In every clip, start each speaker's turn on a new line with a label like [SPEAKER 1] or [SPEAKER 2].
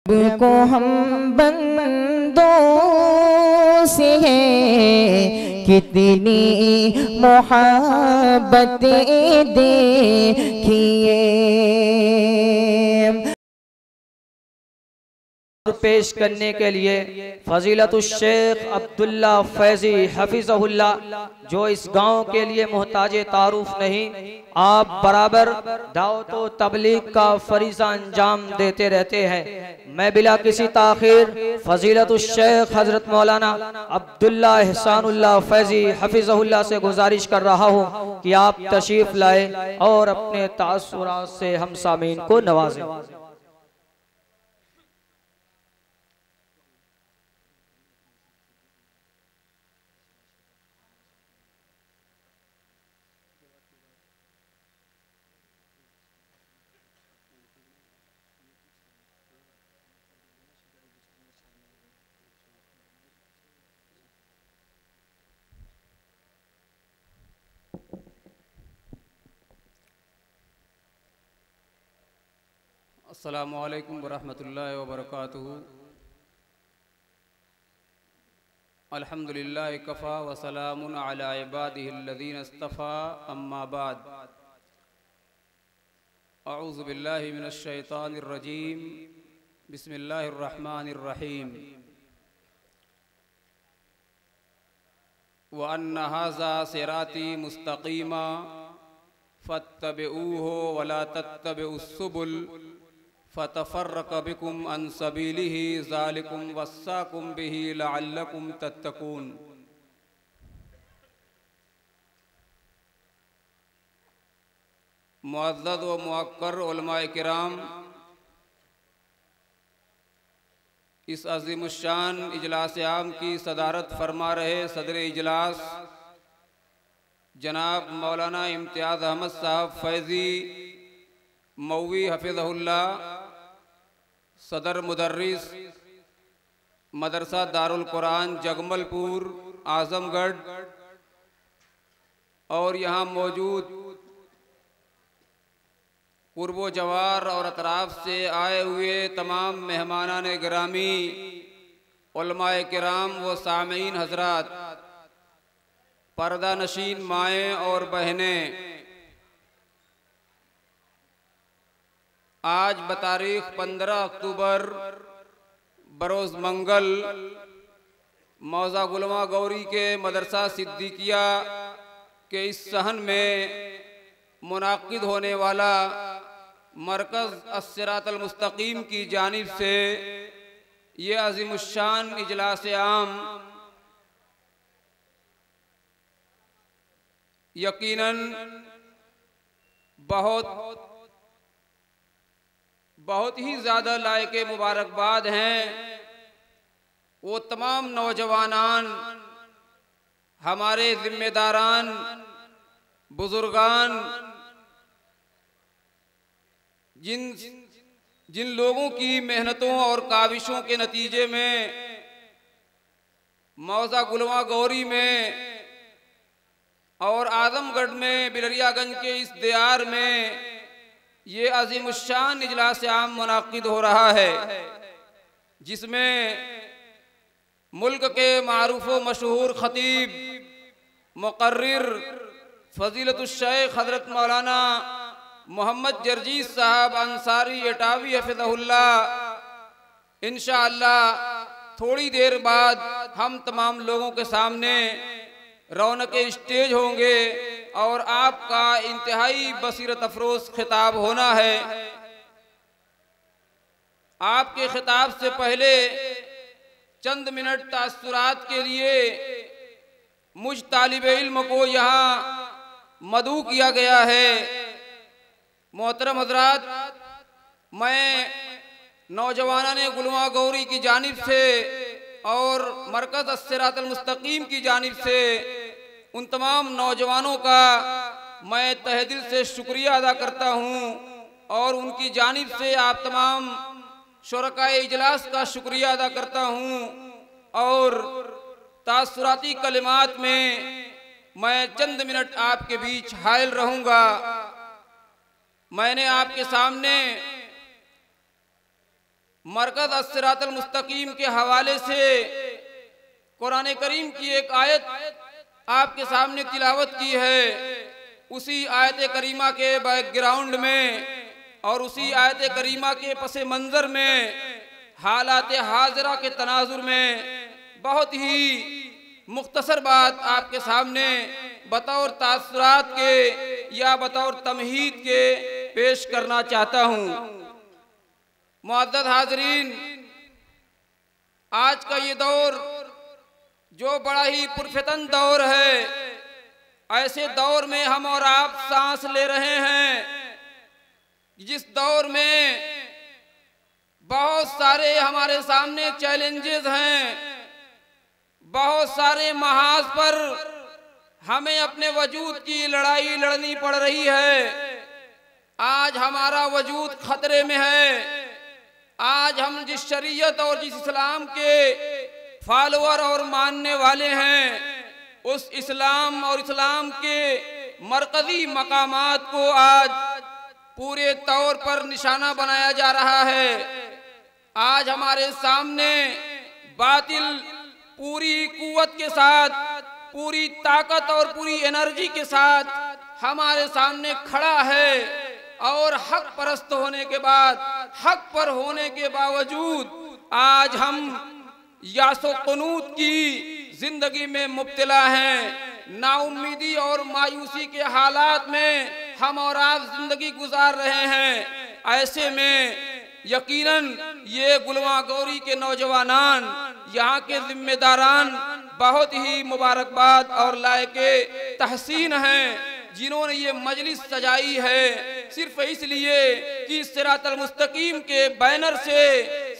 [SPEAKER 1] को हम बंदों से है कितनी मोहब्बतें देखिए।
[SPEAKER 2] पेश करने के लिए फजीलतुल शेख अब्दुल्ला फैजी हफिज़हुल्लाह, जो इस गांव के लिए मोहताजे तारुफ नहीं, आप बराबर दावत व तबलीग का फरीज़ा अंजाम देते रहते हैं। मैं बिला किसी ताखीर फजीलतुल शेख हजरत मौलाना अब्दुल्ला एहसानुल्लाह फैजी हफिज़हुल्लाह से गुजारिश कर रहा हूँ कि आप तशरीफ़ लाए और अपने तासुरात से हम सामीन को नवाजें।
[SPEAKER 3] अस्सलामु अलैकुम वरहमतुल्लाहि वबरकातुहू। अल्हम्दुलिल्लाहि कफ़ा व सलामुन अला इबादिहिल्लज़ीना इस्तफ़ा, अम्मा बाद। अऊज़ु बिल्लाहि मिनश शैतानिर रजीम, बिस्मिल्लाहिर रहमानिर रहीम। व अन्ना हाज़ा सिराती मुस्तक़ीमा फत्तबिऊहु व ला तत्तबिउस सुबुल फ़तफ़र्रक़ बिकुम अन सबीलिही ज़ालिकुम वस्साकुम बिही लअल्लकुम तत्तकून। मुअज़्ज़ज़ व मुअक्कर उलमाए किराम, इस अज़ीमुश्शान इजलास आम की सदारत फरमा रहे सदर इजलास जनाब मौलाना इम्तियाज़ अहमद साहब फैज़ी मौवी हफिज़हुल्लाह, सदर मुदर्रिस मदरसा दारुल कुरान जगमलपुर आज़मगढ़, और यहाँ मौजूद कुर्बो जवार और अतराफ़ से आए हुए तमाम मेहमानान गिरामी, उलमाए किराम व सामीन हज़रात, पर्दा नशीन माएँ और बहनें, आज बतारीख़ 15 अक्टूबर बरोज़ मंगल मौज़ा गुलमा गौरी के मदरसा सिद्दीकिया के इस सहन में मुनाक़िद होने वाला मरकज़ अस्सिरातल मुस्तक़ीम की जानिब से ये अज़ीमुश्शान इजलास आम यकीनन बहुत ही ज़्यादा लायके मुबारकबाद हैं। वो तमाम नौजवानान, हमारे ज़िम्मेदारान, बुज़ुर्गान, जिन लोगों की मेहनतों और काविशों के नतीजे में मौज़ा गुलमा गौरी में और आज़मगढ़ में बिलरियागंज के इस दियार में ये अज़ीमुश्शान इजलास आम मुनाक़िद हो रहा है, जिसमें मुल्क के मारूफ व मशहूर ख़तीब मुक़र्रिर फ़ज़ीलतुल शेख हज़रत मौलाना मोहम्मद जर्जीस साहब अंसारी एटावी हफ़िज़हुल्लाह, इंशाअल्लाह थोड़ी देर बाद हम तमाम लोगों के सामने रौनक स्टेज होंगे और आपका इंतहाई बसीरत अफरोज़ खिताब होना है। आपके खिताब से पहले चंद मिनट तासुरात के लिए मुझ तालिब इल्म को यहाँ मदऊ किया गया है। मोहतरम हज़रात, मैं नौजवानान गुलमा गौरी की जानिब से और मरकज़ अस्सिरातल मुस्तक़ीम की जानिब से उन तमाम नौजवानों का मैं तहे दिल से शुक्रिया अदा करता हूँ और उनकी जानिब से आप तमाम शुरकाए इजलास का शुक्रिया अदा करता हूँ। और तासुराती कलिमात में मैं चंद मिनट आपके बीच हायल रहूँगा। मैंने आपके सामने मरकज़ अस्सिरातल मुस्तकीम के हवाले से कुरान करीम की एक आयत आपके सामने तिलावत की है। उसी आयत करीमा के बैकग्राउंड में और उसी आयत करीमा के पसे मंज़र में हालात हाज़िरा के तनाजुर में बहुत ही मुख्तसर बात आपके सामने बतौर तासुरात के या बतौर तमहीद के पेश करना चाहता हूँ। मुअज़्ज़ज़ हाज़रीन, आज का ये दौर जो बड़ा ही पुरफितन दौर है, ऐसे दौर में हम और आप सांस ले रहे हैं, जिस दौर में बहुत सारे हमारे सामने चैलेंजेस हैं, बहुत सारे महाज पर हमें अपने वजूद की लड़ाई लड़नी पड़ रही है। आज हमारा वजूद खतरे में है। आज हम जिस शरीयत और जिस इस्लाम के फॉलोअर और मानने वाले हैं, उस इस्लाम और इस्लाम के मरकज़ी मकामात को आज पूरे तौर पर निशाना बनाया जा रहा है। आज हमारे सामने बातिल पूरी कुव्वत के साथ, पूरी ताकत और पूरी एनर्जी के साथ हमारे सामने खड़ा है और हक परस्त होने के बाद, हक पर होने के बावजूद आज हम यासो कुनूत की जिंदगी में मुब्तला हैं। नाउम्मीदी और मायूसी के हालात में हम और आप जिंदगी गुजार रहे हैं। ऐसे में यकीनन ये गुलवा गौरी के नौजवानान, यहाँ के जिम्मेदारान बहुत ही मुबारकबाद और लायके तहसीन हैं, जिन्होंने ये मजलिस सजाई है सिर्फ इसलिए कि सिरातल मुस्तकीम के बैनर से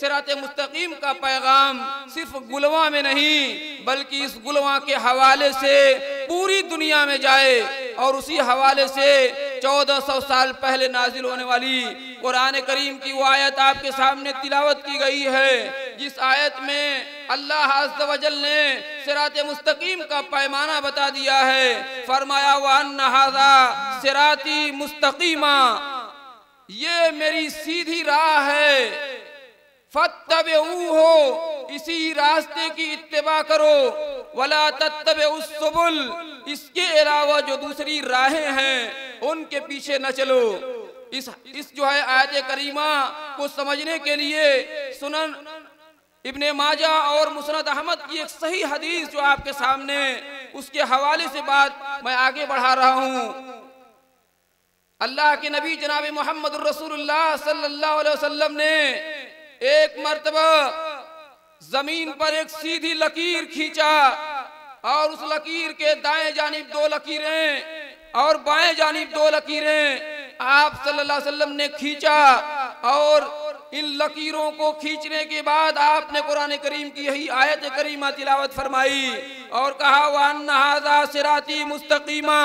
[SPEAKER 3] सिरात मुस्तकीम का पैगाम सिर्फ गुलवा में नहीं बल्कि इस गुलवा के हवाले से पूरी दुनिया में जाए। और उसी हवाले से 1400 साल पहले नाजिल होने वाली कुरान करीम की वो आयत आपके सामने तिलावत की गई है, जिस आयत में अल्लाह अज़्ज़ व जल ने सिरात मुस्तकीम का पैमाना बता दिया है। फरमाया व अन्ना हाज़ा सिराती मुस्तकीमा, ये मेरी सीधी राह है, फत्तबिऊहु, इसी रास्ते की इत्तिबा करो, वला तत्तबिउस सुबुल, इसके अलावा जो दूसरी राहें हैं उनके पीछे न चलो। इस जो है आयत करीमा को समझने के लिए सुनन इब्ने माजा और मुस्नद अहमद की एक सही हदीस जो आपके सामने, उसके हवाले से बात मैं आगे बढ़ा रहा हूँ। अल्लाह के नबी जनाब मोहम्मद रसूलुल्लाह सल्लल्लाहु अलैहि वसल्लम ने एक मर्तबा जमीन पर एक सीधी लकीर खींचा और उस लकीर के दाएं जानिब 2 लकीरें और बाएं जानिब 2 लकीरें आप सल्लल्लाहु अलैहि वसल्लम ने खींचा। और इन लकीरों को खींचने के बाद आपने कुरान करीम की यही आयत करीमा तिलावत फरमाई और कहा व अन्ना हाज़ा सिराती मुस्तकीमा,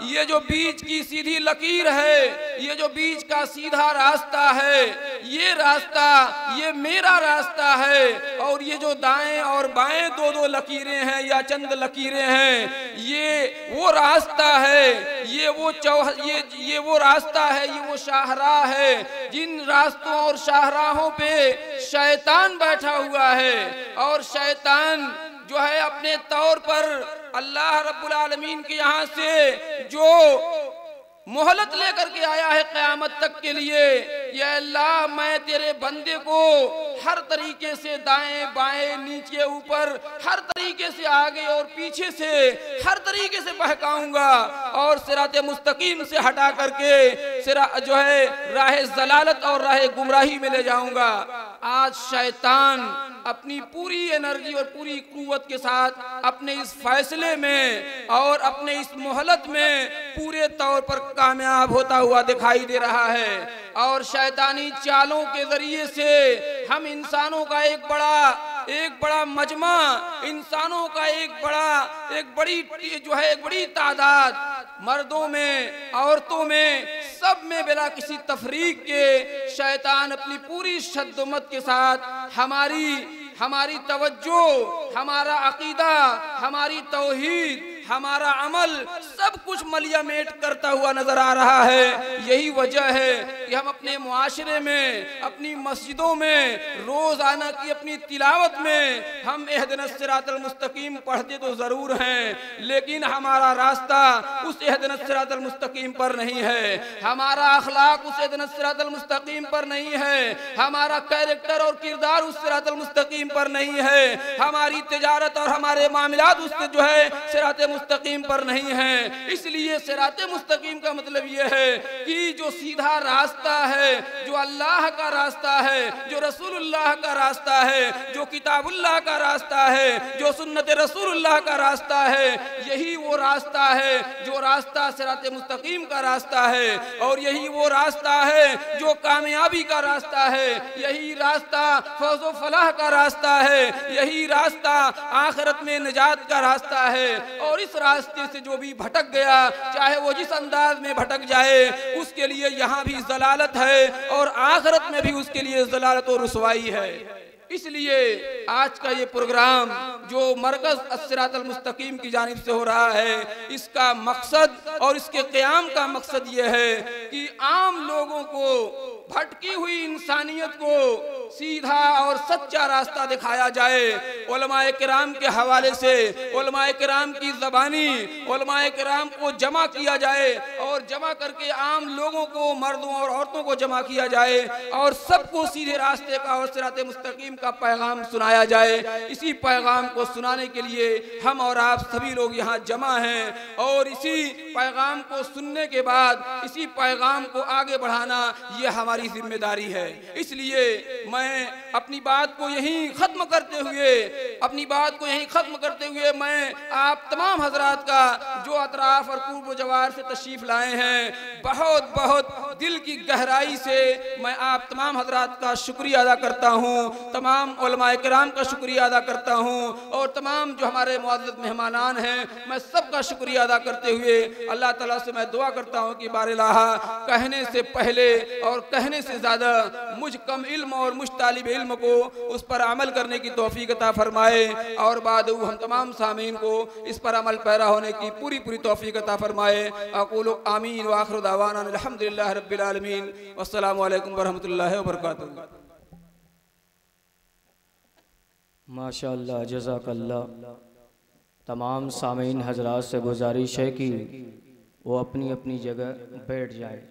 [SPEAKER 3] ये जो बीच की सीधी लकीर है, ये जो बीच का सीधा रास्ता है, ये रास्ता ये मेरा रास्ता है। और ये जो दाएं और बाएं 2-2 लकीरें हैं या चंद लकीरें हैं, ये वो रास्ता है, ये वो रास्ता है, ये वो शाहराह है जिन रास्तों और शाहराहों पे शैतान बैठा हुआ है। और शैतान जो है अपने तौर पर अल्लाह रब्बुल आलमीन के यहाँ से जो मोहलत लेकर के आया है क़यामत तक के लिए, या अल्लाह मैं तेरे बंदे को हर तरीके से दाएं बाएं नीचे ऊपर हर तरीके से आगे और पीछे से हर तरीके से बहकाऊंगा और सिरात मुस्तकीम से हटा करके सिरा जो है राह जलालत और राह गुमराही में ले जाऊंगा। आज शैतान अपनी पूरी एनर्जी और पूरी कुव्वत के साथ अपने इस फैसले में और अपने इस मोहलत में पूरे तौर पर कामयाब होता हुआ दिखाई दे रहा है। और शैतानी चालों के जरिए से हम इंसानों का एक बड़ा मजमा, इंसानों का एक बड़ी तादाद, मर्दों में औरतों में सब में बिना किसी तफरीक के शैतान अपनी पूरी शद्दुमत के साथ हमारी तवज्जो, हमारा अकीदा, हमारी तौहीद, हमारा अमल सब कुछ मलियामेट करता हुआ नजर आ रहा है। यही वजह है कि हम अपने मुआशरे में, अपनी मस्जिदों में, रोजाना की अपनी तिलावत में हम इहदिनस सिरातल मुस्तकीम पढ़ते तो जरूर हैं, लेकिन हमारा रास्ता उस इहदिनस सिरातल मुस्तकीम पर नहीं है, हमारा अखलाक उस इहदिनस सिरातल मुस्तकीम पर नहीं है, हमारा कैरेक्टर और किरदार उस सिरातल मुस्तकीम पर नहीं है, हमारी तिजारत और हमारे मामलात उस जो है सिराते मुस्तकीम पर नहीं है। इसलिए सिराते मुस्तकीम का मतलब यह है कि जो सीधा रास्ता है, जो अल्लाह का रास्ता है, जो रसूलुल्लाह का रास्ता है, जो किताबुल्लाह का रास्ता है, जो सुन्नत रसूलुल्लाह का रास्ता है, यही वो रास्ता है जो रास्ता सिराते मुस्तकीम का रास्ता है, और यही वो रास्ता है जो कामयाबी का रास्ता है, यही रास्ता फौज़ो फलाह का रास्ता है, यही रास्ता आखिरत में निजात का रास्ता है। और इस रास्ते से जो भी भटक गया, चाहे वो जिस अंदाज में भटक जाए, उसके लिए यहाँ भी जलालत है और आखिरत में भी उसके लिए जलालत और रुसवाई है। इसलिए आज का ये प्रोग्राम जो मरकज अस्सिरातल मुस्तकीम की जानिब से हो रहा है, इसका मकसद और इसके क़याम का मकसद ये है कि आम लोगों को, भटकी हुई इंसानियत को सीधा और सच्चा रास्ता दिखाया जाए। उलमाए किराम के हवाले से, उलमाए किराम की ज़बानी, उलमाए किराम को जमा किया जाए और जमा करके आम लोगों को, मर्दों और औरतों को जमा किया जाए और सबको सीधे रास्ते का और सिराते मुस्तकीम का पैगाम सुनाया जाए। इसी पैगाम को सुनाने के लिए हम और आप सभी लोग यहाँ जमा हैं और इसी पैगाम को सुनने के बाद इसी पैगाम को आगे बढ़ाना ये हमारी जिम्मेदारी है। इसलिए मैं अपनी बात को यहीं खत्म करते हुए मैं आप तमाम हजरात का जो अतराफ और पूर्व जवार से तशरीफ लाए हैं, बहुत बहुत दिल की गहराई से मैं आप तमाम हजरात का शुक्रिया अदा करता हूँ, तमाम उलमाए किराम का शुक्रिया अदा करता हूँ और तमाम जो हमारे मुअज़्ज़ज़ मेहमानान हैं, मैं सबका शुक्रिया अदा करते हुए अल्लाह ताला से मैं दुआ करता हूँ कि बारिलाहा कहने से पहले और कहने से ज़्यादा मुझ कम इल्म और मुझ तालिब इल्म को उस पर अमल करने की तौफीक अता फरमाए और बाद हम तमाम सामीन को इस पर अमल पैरा होने की पूरी तौफीक अता फरमाए। अक़ूलु आमीन व आखिरु दावाना अल्हम्दुलिल्लाहि रब्बिल आलमीन वस्सलामु अलैकुम व रहमतुल्लाहि व बरकातुहू।
[SPEAKER 2] माशाअल्लाह, जज़ाकल्लाह। तमाम सामीन हजरात से गुजारिश है कि वो अपनी अपनी जगह बैठ जाए।